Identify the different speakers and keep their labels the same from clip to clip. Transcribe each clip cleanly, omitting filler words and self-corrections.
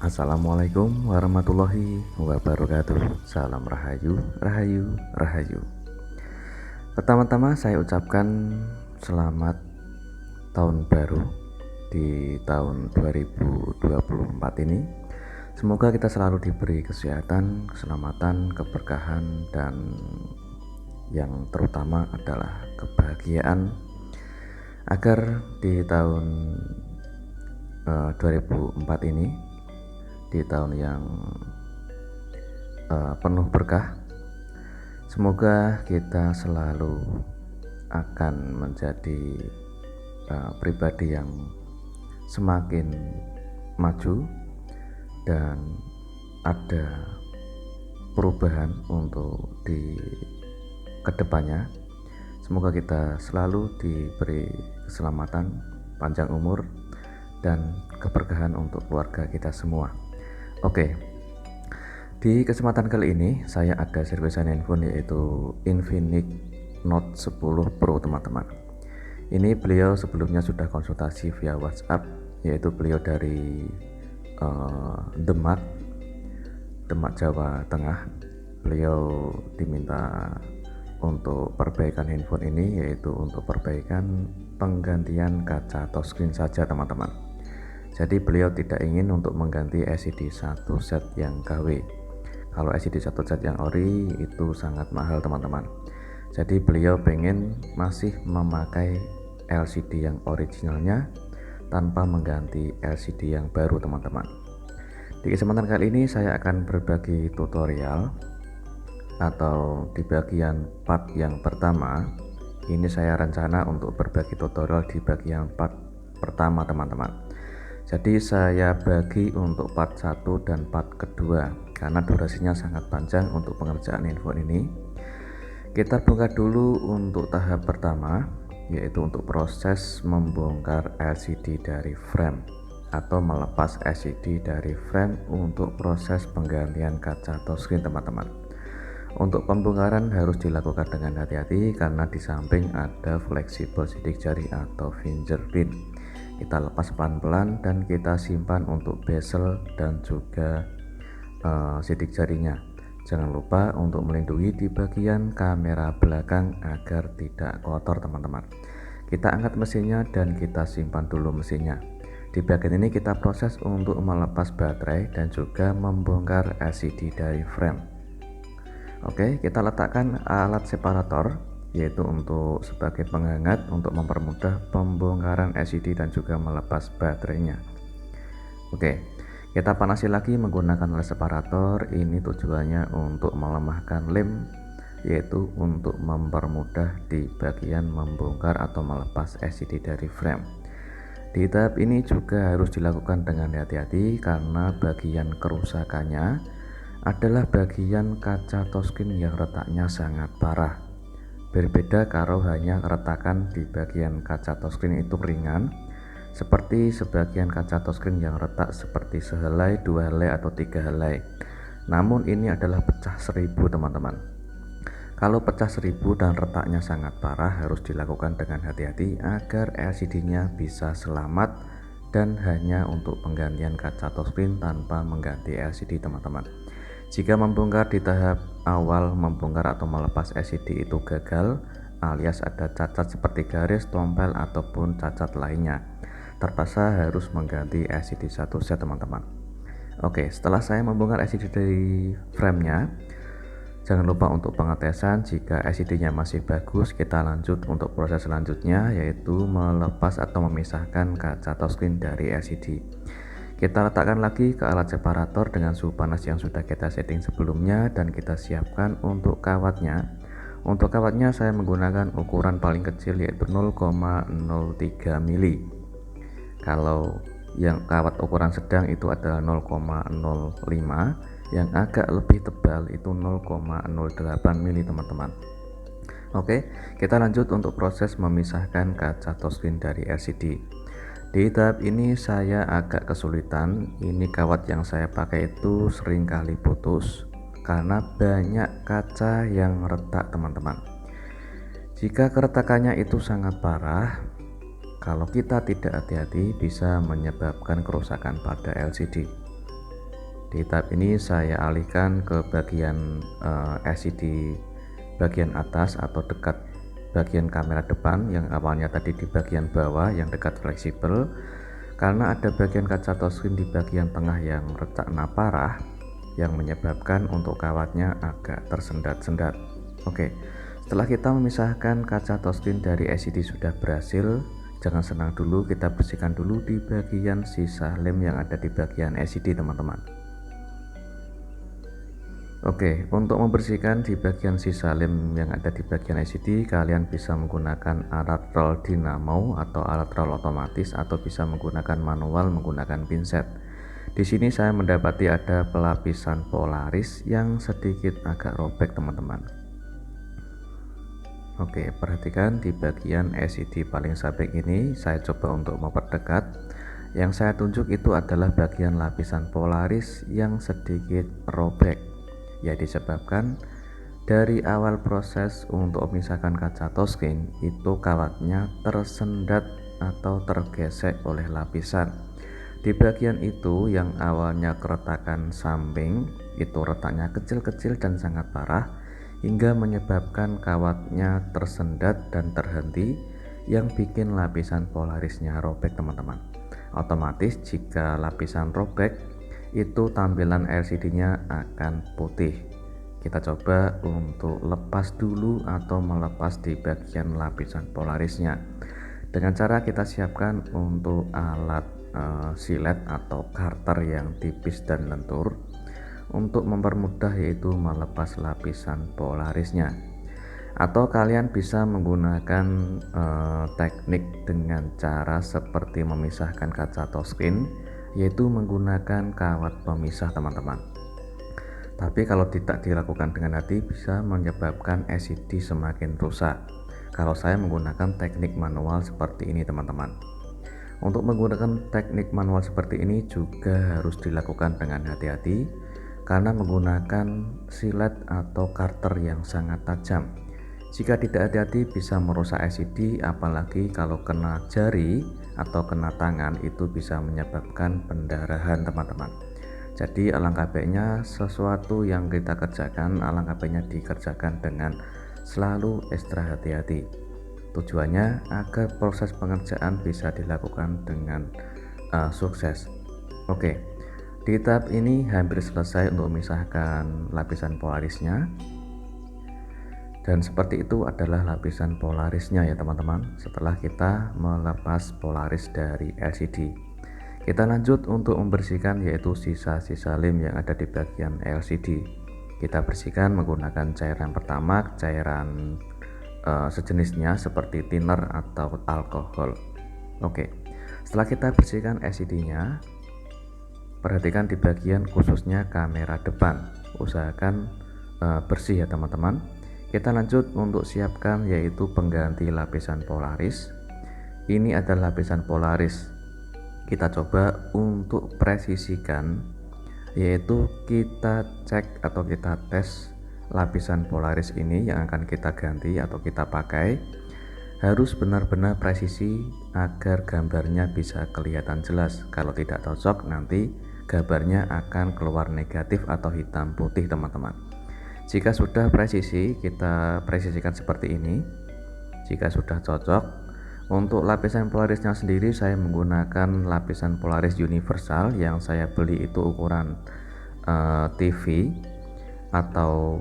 Speaker 1: Assalamualaikum warahmatullahi wabarakatuh. Salam rahayu, rahayu, rahayu. Pertama-tama saya ucapkan selamat tahun baru di tahun 2024 ini. Semoga kita selalu diberi kesehatan, keselamatan, keberkahan, dan yang terutama adalah kebahagiaan, agar di tahun 2004 ini, di tahun yang penuh berkah, semoga kita selalu akan menjadi pribadi yang semakin maju dan ada perubahan untuk di kedepannya. Semoga kita selalu diberi keselamatan, panjang umur, dan keberkahan untuk keluarga kita semua. Oke, di kesempatan kali ini saya ada servisan handphone yaitu Infinix Note 10 Pro, teman-teman. Ini beliau sebelumnya sudah konsultasi via WhatsApp, yaitu beliau dari Demak, Jawa Tengah. Beliau diminta untuk perbaikan handphone ini, yaitu untuk perbaikan penggantian kaca touchscreen saja, teman-teman. Jadi beliau tidak ingin untuk mengganti LCD satu set yang KW. Kalau LCD satu set yang ori itu sangat mahal, teman-teman. Jadi beliau pengen masih memakai LCD yang originalnya tanpa mengganti LCD yang baru, teman-teman. Di kesempatan kali ini saya akan berbagi tutorial, atau di bagian part yang pertama ini saya rencana untuk berbagi tutorial di bagian part pertama, teman-teman. Jadi saya bagi untuk part 1 dan part kedua karena durasinya sangat panjang untuk pengerjaan handphone ini. Kita buka dulu untuk tahap pertama, yaitu untuk proses membongkar LCD dari frame atau melepas LCD dari frame untuk proses penggantian kaca touchscreen, teman-teman. Untuk pembongkaran harus dilakukan dengan hati-hati karena di samping ada fleksibel sidik jari atau fingerprint. Kita lepas pelan-pelan dan kita simpan untuk bezel dan juga sidik jarinya. Jangan lupa untuk melindungi di bagian kamera belakang agar tidak kotor, teman-teman. Kita angkat mesinnya dan kita simpan dulu mesinnya. Di bagian ini kita proses untuk melepas baterai dan juga membongkar LCD dari frame. Oke, kita letakkan alat separator, yaitu untuk sebagai penghangat untuk mempermudah pembongkaran LCD dan juga melepas baterainya. Oke, kita panasi lagi menggunakan alat separator. Ini tujuannya untuk melemahkan lem, yaitu untuk mempermudah di bagian membongkar atau melepas LCD dari frame. Di tahap ini juga harus dilakukan dengan hati-hati karena bagian kerusakannya adalah bagian kaca touchscreen yang retaknya sangat parah. Berbeda kalau hanya retakan di bagian kaca touchscreen itu ringan, seperti sebagian kaca touchscreen yang retak seperti sehelai, 2 helai, atau 3 helai. Namun ini adalah pecah 1000, teman-teman. Kalau pecah 1000 dan retaknya sangat parah, harus dilakukan dengan hati-hati agar LCD-nya bisa selamat dan hanya untuk penggantian kaca touchscreen tanpa mengganti LCD, teman-teman. Jika membongkar di tahap awal membongkar atau melepas LCD itu gagal, alias ada cacat seperti garis, tompel, ataupun cacat lainnya, terpaksa harus mengganti LCD satu set, teman-teman. Oke, setelah saya membongkar LCD dari framenya, jangan lupa untuk pengetesan. Jika LCD-nya masih bagus, kita lanjut untuk proses selanjutnya, yaitu melepas atau memisahkan kaca touchscreen dari LCD. Kita letakkan lagi ke alat separator dengan suhu panas yang sudah kita setting sebelumnya dan kita siapkan untuk kawatnya. Untuk kawatnya saya menggunakan ukuran paling kecil yaitu 0,03 mili. Kalau yang kawat ukuran sedang itu adalah 0,05, yang agak lebih tebal itu 0,08 mili, teman-teman. Oke, kita lanjut untuk proses memisahkan kaca touchscreen dari LCD. Di tahap ini saya agak kesulitan. Ini kawat yang saya pakai itu sering kali putus karena banyak kaca yang retak, teman-teman. Jika keretakannya itu sangat parah, kalau kita tidak hati-hati bisa menyebabkan kerusakan pada LCD. Di tahap ini saya alihkan ke bagian LCD bagian atas atau dekat bagian kamera depan yang awalnya tadi di bagian bawah yang dekat fleksibel, karena ada bagian kaca touchscreen di bagian tengah yang retak parah yang menyebabkan untuk kawatnya agak tersendat-sendat. Oke, setelah kita memisahkan kaca touchscreen dari LCD sudah berhasil, jangan senang dulu, kita bersihkan dulu di bagian sisa lem yang ada di bagian LCD teman-teman. Oke, untuk membersihkan di bagian sisa lem yang ada di bagian LCD, kalian bisa menggunakan alat roll dinamo atau alat roll otomatis, atau bisa menggunakan manual menggunakan pinset. Di sini saya mendapati ada pelapisan Polaris yang sedikit agak robek teman-teman. Oke, perhatikan di bagian LCD paling samping ini, saya coba untuk memperdekat. Yang saya tunjuk itu adalah bagian lapisan Polaris yang sedikit robek, ya disebabkan dari awal proses untuk memisahkan kaca touchscreen itu kawatnya tersendat atau tergesek oleh lapisan. Di bagian itu yang awalnya keretakan samping itu retaknya kecil-kecil dan sangat parah hingga menyebabkan kawatnya tersendat dan terhenti yang bikin lapisan Polarisnya robek teman-teman. Otomatis jika lapisan robek itu tampilan LCD-nya akan putih. Kita coba untuk lepas dulu atau melepas di bagian lapisan Polarisnya dengan cara kita siapkan untuk alat silet atau karter yang tipis dan lentur untuk mempermudah, yaitu melepas lapisan Polarisnya. Atau kalian bisa menggunakan teknik dengan cara seperti memisahkan kaca touchscreen, yaitu menggunakan kawat pemisah teman-teman. Tapi kalau tidak dilakukan dengan hati bisa menyebabkan LCD semakin rusak. Kalau saya menggunakan teknik manual seperti ini teman-teman. Untuk menggunakan teknik manual seperti ini juga harus dilakukan dengan hati-hati karena menggunakan silet atau karter yang sangat tajam. Jika tidak hati-hati bisa merusak LCD, apalagi kalau kena jari atau kena tangan itu bisa menyebabkan pendarahan teman-teman. Jadi alangkah baiknya sesuatu yang kita kerjakan, alangkah baiknya dikerjakan dengan selalu ekstra hati-hati. Tujuannya agar proses pengerjaan bisa dilakukan dengan sukses. Oke, di tahap ini hampir selesai untuk memisahkan lapisan Polarisnya. Dan seperti itu adalah lapisan Polarisnya ya teman-teman. Setelah kita melepas Polaris dari LCD, kita lanjut untuk membersihkan yaitu sisa-sisa lem yang ada di bagian LCD. Kita bersihkan menggunakan cairan pertama, cairan sejenisnya seperti thinner atau alkohol. Oke, setelah kita bersihkan LCD-nya, perhatikan di bagian khususnya kamera depan, usahakan bersih ya teman-teman. Kita lanjut untuk siapkan yaitu pengganti lapisan Polaris. Ini adalah lapisan Polaris. Kita coba untuk presisikan, yaitu kita cek atau kita tes lapisan Polaris ini yang akan kita ganti atau kita pakai harus benar-benar presisi agar gambarnya bisa kelihatan jelas. Kalau tidak cocok nanti gambarnya akan keluar negatif atau hitam putih teman-teman. Jika sudah presisi, kita presisikan seperti ini. Jika sudah cocok, untuk lapisan Polarisnya sendiri saya menggunakan lapisan Polaris universal yang saya beli itu ukuran TV, atau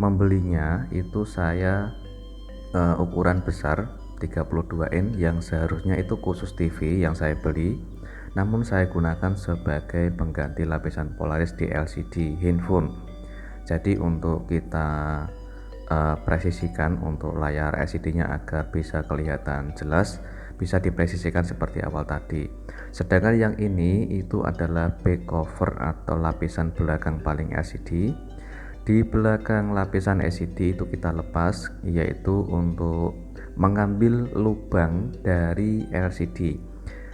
Speaker 1: membelinya itu saya ukuran besar 32 in yang seharusnya itu khusus TV yang saya beli, namun saya gunakan sebagai pengganti lapisan Polaris di LCD handphone. Jadi untuk kita presisikan untuk layar LCD-nya agar bisa kelihatan jelas, bisa dipresisikan seperti awal tadi. Sedangkan yang ini itu adalah back cover atau lapisan belakang paling LCD. Di belakang lapisan LCD itu kita lepas, yaitu untuk mengambil lubang dari LCD.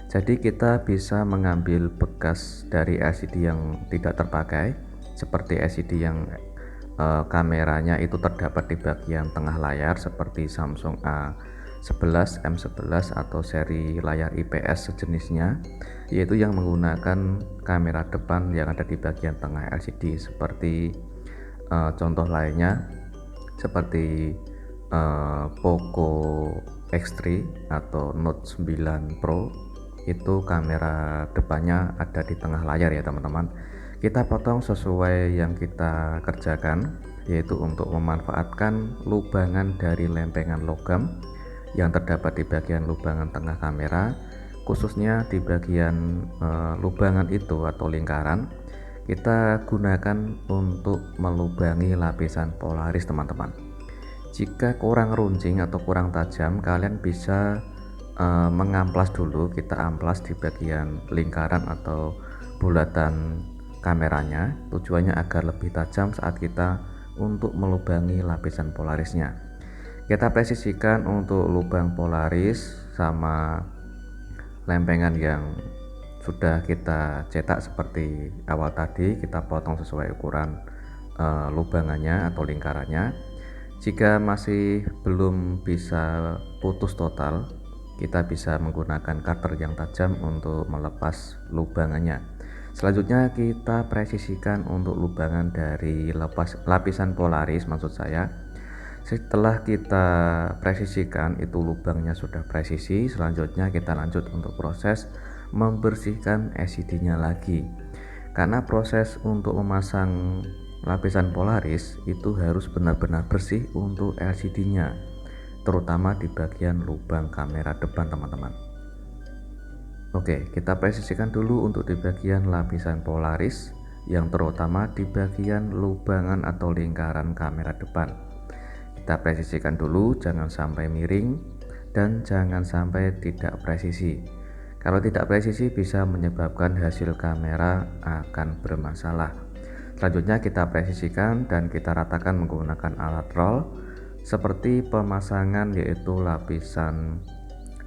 Speaker 1: Jadi kita bisa mengambil bekas dari LCD yang tidak terpakai, seperti LCD yang kameranya itu terdapat di bagian tengah layar seperti Samsung 11 M11 atau seri layar IPS sejenisnya, yaitu yang menggunakan kamera depan yang ada di bagian tengah LCD seperti contoh lainnya seperti Poco X3 atau Note 9 Pro. Itu kamera depannya ada di tengah layar ya teman-teman. Kita potong sesuai yang kita kerjakan, yaitu untuk memanfaatkan lubangan dari lempengan logam yang terdapat di bagian lubangan tengah kamera, khususnya di bagian lubangan itu atau lingkaran kita gunakan untuk melubangi lapisan polaris teman-teman. Jika kurang runcing atau kurang tajam, kalian bisa mengamplas dulu. Kita amplas di bagian lingkaran atau bulatan kameranya, tujuannya agar lebih tajam saat kita untuk melubangi lapisan polarisnya. Kita presisikan untuk lubang polaris sama lempengan yang sudah kita cetak seperti awal tadi. Kita potong sesuai ukuran lubangannya atau lingkarannya. Jika masih belum bisa putus total, kita bisa menggunakan cutter yang tajam untuk melepas lubangannya. Selanjutnya kita presisikan untuk lubangan dari lapisan polaris, maksud saya. Setelah kita presisikan itu lubangnya sudah presisi, selanjutnya kita lanjut untuk proses membersihkan LCD-nya lagi. Karena proses untuk memasang lapisan polaris itu harus benar-benar bersih untuk LCD-nya, terutama di bagian lubang kamera depan teman-teman. Oke, kita presisikan dulu untuk di bagian lapisan polaris, yang terutama di bagian lubangan atau lingkaran kamera depan. Kita presisikan dulu, jangan sampai miring dan jangan sampai tidak presisi. Kalau tidak presisi bisa menyebabkan hasil kamera akan bermasalah. Selanjutnya kita presisikan dan kita ratakan menggunakan alat roll seperti pemasangan, yaitu lapisan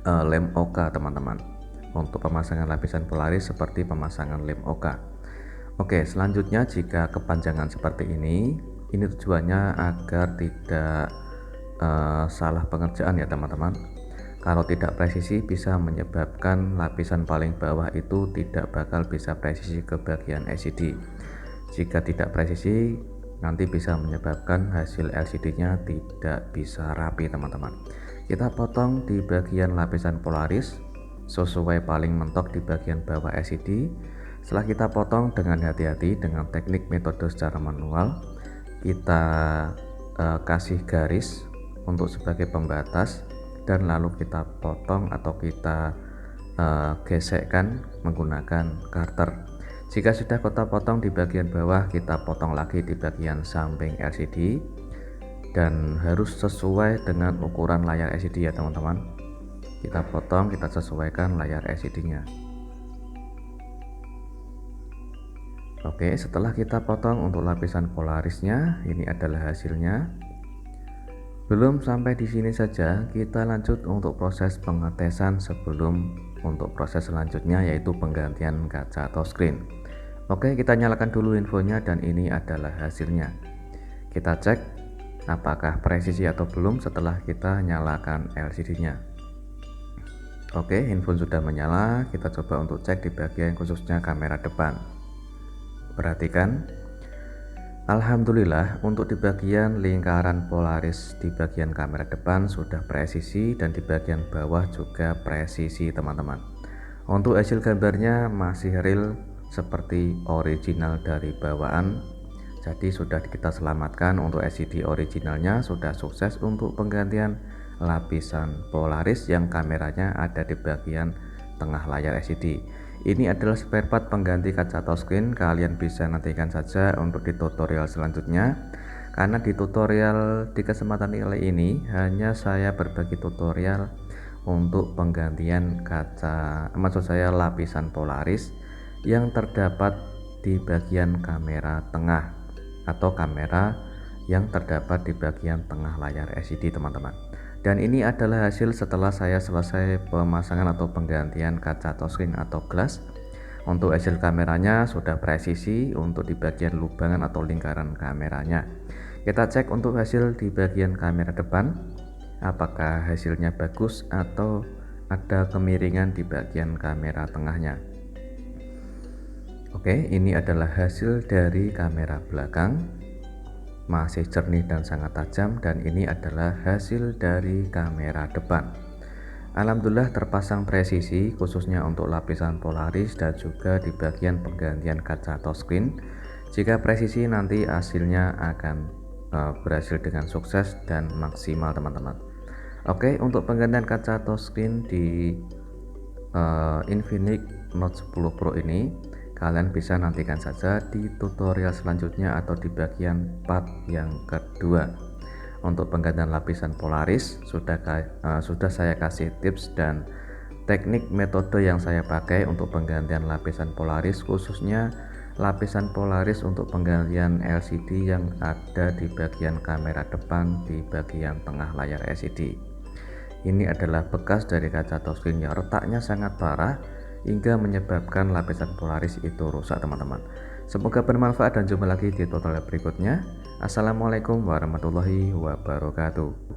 Speaker 1: lem oka teman-teman. Untuk pemasangan lapisan polaris seperti pemasangan lem oka. Oke, selanjutnya jika kepanjangan seperti ini tujuannya agar tidak salah pengerjaan ya teman-teman. Kalau tidak presisi bisa menyebabkan lapisan paling bawah itu tidak bakal bisa presisi ke bagian LCD. Jika tidak presisi nanti bisa menyebabkan hasil LCD-nya tidak bisa rapi teman-teman. Kita potong di bagian lapisan polaris sesuai paling mentok di bagian bawah LCD. Setelah kita potong dengan hati-hati dengan teknik metode secara manual, kita kasih garis untuk sebagai pembatas dan lalu kita potong atau kita gesekkan menggunakan cutter. Jika sudah kita potong di bagian bawah, kita potong lagi di bagian samping LCD dan harus sesuai dengan ukuran layar LCD ya teman-teman. Kita potong, kita sesuaikan layar LCD-nya. Oke, setelah kita potong untuk lapisan polarisnya, ini adalah hasilnya. Belum sampai di sini saja, kita lanjut untuk proses pengetesan sebelum untuk proses selanjutnya, yaitu penggantian kaca touchscreen. Oke, kita nyalakan dulu infonya dan ini adalah hasilnya. Kita cek apakah presisi atau belum setelah kita nyalakan LCD-nya. Oke, handphone sudah menyala. Kita coba untuk cek di bagian khususnya kamera depan. Perhatikan, alhamdulillah untuk di bagian lingkaran polaris di bagian kamera depan sudah presisi dan di bagian bawah juga presisi teman-teman. Untuk hasil gambarnya masih real seperti original dari bawaan. Jadi sudah kita selamatkan untuk LCD originalnya, sudah sukses untuk penggantian lapisan polaris yang kameranya ada di bagian tengah layar LCD. Ini adalah spare part pengganti kaca touchscreen. Kalian bisa nantikan saja untuk di tutorial selanjutnya, karena di tutorial di kesempatan kali ini hanya saya berbagi tutorial untuk penggantian kaca, maksud saya lapisan polaris yang terdapat di bagian kamera tengah atau kamera yang terdapat di bagian tengah layar LCD teman-teman. Dan ini adalah hasil setelah saya selesai pemasangan atau penggantian kaca touchscreen atau glass. Untuk hasil kameranya sudah presisi untuk di bagian lubangan atau lingkaran kameranya. Kita cek untuk hasil di bagian kamera depan. apakah hasilnya bagus atau ada kemiringan di bagian kamera tengahnya. Oke, ini adalah hasil dari kamera belakang, masih jernih dan sangat tajam, dan ini adalah hasil dari kamera depan. Alhamdulillah terpasang presisi khususnya untuk lapisan Polaris dan juga di bagian penggantian kaca touchscreen. Jika presisi nanti hasilnya akan berhasil dengan sukses dan maksimal teman-teman. Oke, untuk penggantian kaca touchscreen di Infinix Note 10 Pro ini kalian bisa nantikan saja di tutorial selanjutnya atau di bagian part yang kedua. Untuk penggantian lapisan Polaris sudah saya kasih tips dan teknik metode yang saya pakai untuk penggantian lapisan Polaris, khususnya lapisan Polaris untuk penggantian LCD yang ada di bagian kamera depan di bagian tengah layar LCD. Ini adalah bekas dari kaca touchscreen yang retaknya sangat parah hingga menyebabkan lapisan Polaris itu rusak teman-teman. Semoga bermanfaat dan jumpa lagi di tutorial berikutnya. Assalamualaikum warahmatullahi wabarakatuh.